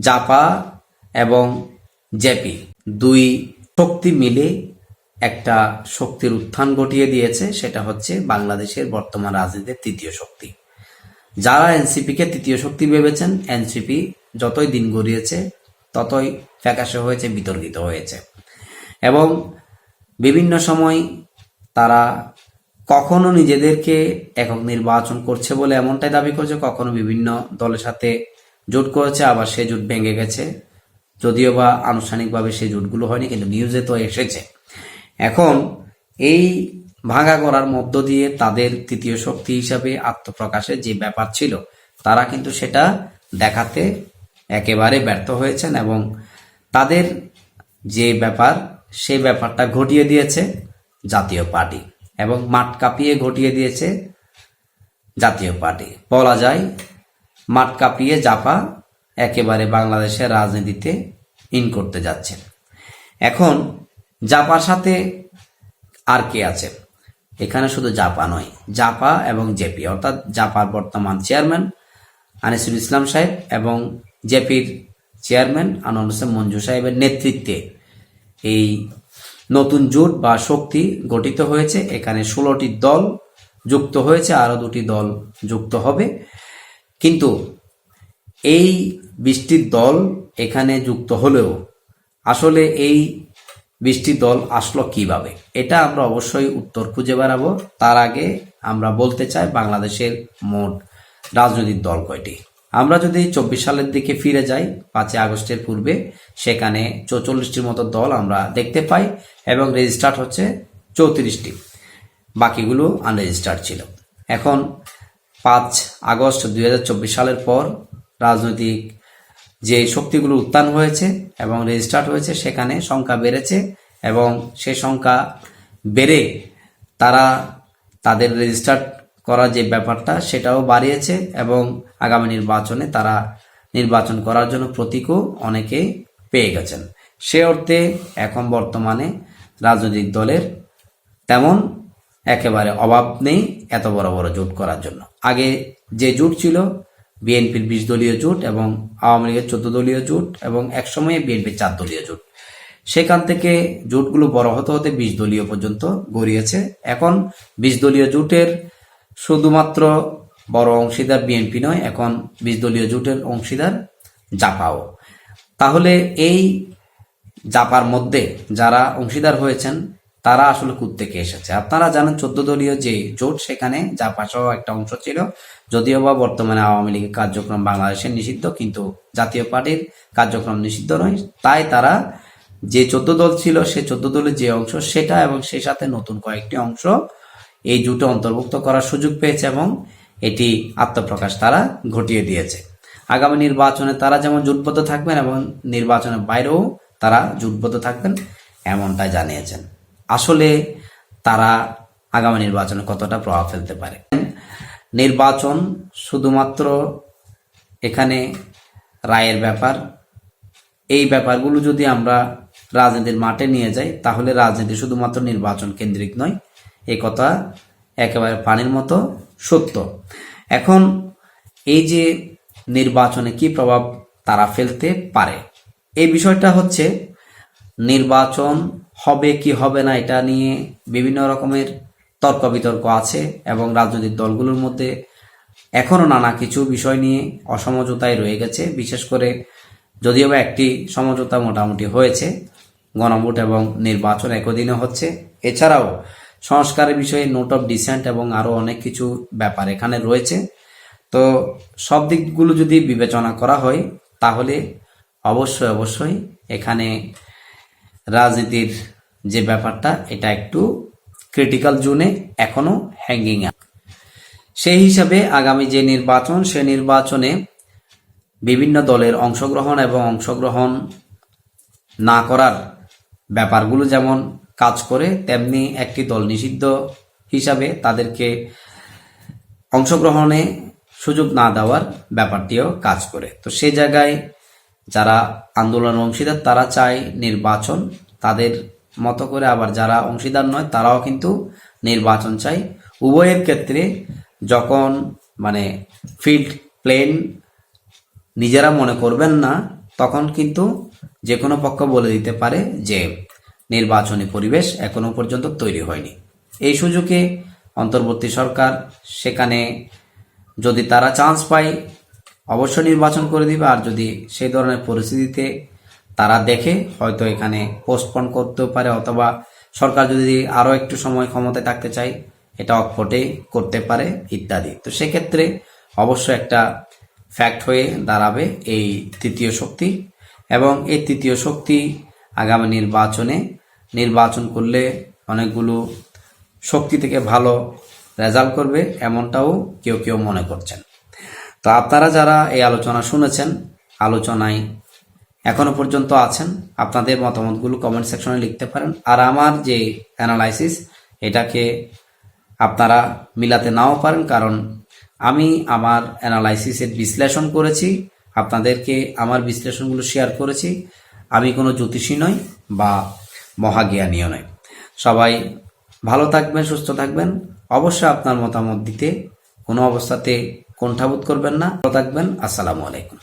জাপা এবং জেপি দুই শক্তি মিলে একটা শক্তির উত্থান ঘটিয়ে দিয়েছে, সেটা হচ্ছে বাংলাদেশের বর্তমান রাজনীতির তৃতীয় শক্তি। যারা এনসিপিকে তৃতীয় শক্তি ভেবেছেন, এনসিপি যতই দিন গড়িয়েছে ততই ফ্যাকাশে হয়েছে, বিতর্কিত হয়েছে এবং বিভিন্ন সময় তারা কখনো নিজেদেরকে একক নির্বাচন করছে বলে এমনটাই দাবি করছে, কখনো বিভিন্ন দলের সাথে জোট করেছে, আবার সে জোট ভেঙে গেছে, যদিও বা আনুষ্ঠানিকভাবে সেই জোটগুলো হয়নি, কিন্তু নিউজে তো এসেছে। এখন এই ভাঙা করার মধ্য দিয়ে তাদের তৃতীয় শক্তি হিসাবে আত্মপ্রকাশের যে ব্যাপার ছিল, তারা কিন্তু সেটা দেখাতে একেবারে ব্যর্থ হয়েছেন এবং তাদের যে ব্যাপার সেই ব্যাপারটা ঘটিয়ে দিয়েছে জাতীয় পার্টি এবং মাঠ কাঁপিয়ে ঘটিয়ে দিয়েছে জাতীয় পার্টি। বলা যায় মাঠ কাঁপিয়ে জাপা একেবারে বাংলাদেশের রাজনীতিতে ইন করতে যাচ্ছে। এখন জাপার সাথে আর কে আছে এখানে? শুধু জাপা নয়, জাপা এবং জেপি, অর্থাৎ জাপার বর্তমান চেয়ারম্যান আনিসুল ইসলাম সাহেব এবং জেপির চেয়ারম্যান আনোয়ার হোসেন মঞ্জু সাহেবের নেতৃত্বে এই নতুন জোট বা শক্তি গঠিত হয়েছে। এখানে 16টি দল যুক্ত হয়েছে, আরো 2টি দল যুক্ত হবে। কিন্তু এই 20টি দল এখানে যুক্ত হলেও আসলে এই 20টি দল আসলো কিভাবে, এটা আমরা অবশ্যই উত্তর খুঁজে বেড়াবো। তার আগে আমরা বলতে চাই বাংলাদেশের মোট রাজনৈতিক দল কয়টি। আমরা যদি 24 সালের দিকে ফিরে যাই, 5 আগস্টের পূর্বে, সেখানে 44টির মতো দল আমরা দেখতে পাই এবং রেজিস্টার্ড হচ্ছে 34টি, বাকিগুলো আনরেজিস্টার্ড ছিল। এখন 5 আগস্ট 2024 সালের পর রাজনৈতিক যে শক্তিগুলো উত্থান হয়েছে এবং রেজিস্টার্ড হয়েছে, সেখানে সংখ্যা বেড়েছে এবং সেই সংখ্যা বেড়ে তারা তাদের রেজিস্টার্ড করার যে ব্যাপারটা সেটাও বাড়িয়েছে এবং আগামী নির্বাচনে তারা নির্বাচন করার জন্য প্রতীকও অনেকে পেয়ে গেছেন। সে অর্থে এখন বর্তমানে রাজনৈতিক দলের তেমন একেবারে অভাব নেই এত বড় বড় জোট করার জন্য। আগে যে জোট ছিল বিএনপির 20 দলীয় জোট এবং আওয়ামী লীগের 14 দলীয় জোট এবং একসময়ে বিএনপির 4 দলীয় জোট, সেখান থেকে জোটগুলো বড় হতে হতে 20 দলীয় পর্যন্ত গড়িয়েছে। এখন 20 দলীয় জোটের শুধুমাত্র বড় অংশীদার বিএনপি নয়, এখন 20 দলীয় জোটের অংশীদার জাপাও। তাহলে এই জাপার মধ্যে যারা অংশীদার হয়েছেন তারা আসলে কোত্থেকে এসেছে? আপনারা জানেন 14 দলীয় যে জোট, সেখানে জাপা সহ একটা অংশ ছিল, যদিও বা বর্তমানে আওয়ামী লীগের কার্যক্রম বাংলাদেশে নিষিদ্ধ, কিন্তু জাতীয় পার্টির কার্যক্রম নিষিদ্ধ নয়। তাই তারা যে 14 দল ছিল সে 14 দলের যে অংশ সেটা এবং সেই সাথে নতুন কয়েকটি অংশ এই জোটে অন্তর্ভুক্ত করার সুযোগ পেয়েছে এবং এটি আত্মপ্রকাশ তারা ঘটিয়ে দিয়েছে। আগামী নির্বাচনে তারা যেমন জোটবদ্ধ থাকবেন এবং নির্বাচনের বাইরেও তারা জোটবদ্ধ থাকবেন এমনটাই জানিয়েছেন। আসলে তারা আগামী নির্বাচনে কতটা প্রভাব ফেলতে পারে? নির্বাচন শুধুমাত্র এখানে রায়ের ব্যাপার। এই ব্যাপারগুলো যদি আমরা রাজনীতির মাঠে নিয়ে যাই তাহলে রাজনীতি শুধুমাত্র নির্বাচন কেন্দ্রিক নয়, এই কথা একেবারে পানির মতো সত্য। এখন এই যে নির্বাচনে কি প্রভাব তারা ফেলতে পারে, এই বিষয়টা হচ্ছে নির্বাচন হবে কি হবে না এটা নিয়ে বিভিন্ন রকমের তর্ক বিতর্ক আছে এবং রাজনৈতিক দলগুলোর মধ্যে এখনো নানা কিছু বিষয় নিয়ে অসমঝোতায় রয়ে গেছে। বিশেষ করে যদিও বা একটি সমঝোতা মোটামুটি হয়েছে, গণভোট এবং নির্বাচন একই দিনে হচ্ছে। এছাড়াও সংস্কারের বিষয়ে নোট অফ ডিসেন্ট এবং আরো অনেক কিছু ব্যাপার এখানে রয়েছে। তো সব দিকগুলো যদি বিবেচনা করা হয় তাহলে অবশ্যই এখানে রাজনীতির যে ব্যাপারটা এটা একটু ক্রিটিক্যাল জোনে এখনো হ্যাঙ্গিং আছে। সেই হিসাবে আগামী যে নির্বাচন, সে নির্বাচনে বিভিন্ন দলের অংশগ্রহণ এবং অংশগ্রহণ না করার ব্যাপারগুলো যেমন কাজ করে, তেমনি একটি দল নিষিদ্ধ হিসাবে তাদেরকে অংশগ্রহণে সুযোগ না দেওয়ার ব্যাপারটিও কাজ করে। তো সেই জায়গায় যারা আন্দোলন অংশীদার তারা চায় নির্বাচন তাদের মতো করে, আবার যারা অংশীদার নয় তারাও কিন্তু নির্বাচন চায়। উভয়ের ক্ষেত্রে যখন ফিল্ড প্লেন নিজেরা মনে করবেন না তখন কিন্তু যে কোনো পক্ষ বলে দিতে পারে যে নির্বাচনী পরিবেশ এখনো পর্যন্ত তৈরি হয়নি। এই সুযোগে অন্তর্বর্তী সরকার সেখানে যদি তারা চান্স পায় অবশ্যই নির্বাচন করে দিবে, আর যদি সেই ধরনের পরিস্থিতিতে তারা দেখে হয়তো এখানে পোস্টপোন করতেও পারে, অথবা সরকার যদি আরো একটু সময় ক্ষমতায় থাকতে চায় এটা অকপটে করতে পারে ইত্যাদি। তো সেক্ষেত্রে অবশ্যই একটা ফ্যাক্ট হয়ে দাঁড়াবে এই তৃতীয় শক্তি, এবং এই তৃতীয় শক্তি আগামী নির্বাচন করলে অনেকগুলো শক্তি থেকে ভালো রেজাল্ট করবে এমনটাও কেউ কেউ মনে করছেন। তো আপনারা যারা এই আলোচনা শুনেছেন, আলোচনায় এখনো পর্যন্ত আছেন, আপনাদের মতামতগুলো কমেন্ট সেকশনে লিখতে পারেন। আর আমার যে অ্যানালাইসিস এটাকে আপনারা মিলাতে নাও পারেন, কারণ আমি আমার অ্যানালাইসিসের বিশ্লেষণ করেছি, আপনাদেরকে আমার বিশ্লেষণগুলো শেয়ার করেছি। আমি কোনো জ্যোতিষী নই বা মহাজ্ঞানীও নয়। সবাই ভালো থাকবেন, সুস্থ থাকবেন। অবশ্যই আপনার মতামত দিতে কোনো অবস্থাতে কুণ্ঠাবোধ করবেন না। ভালো থাকবেন। আসসালামু আলাইকুম।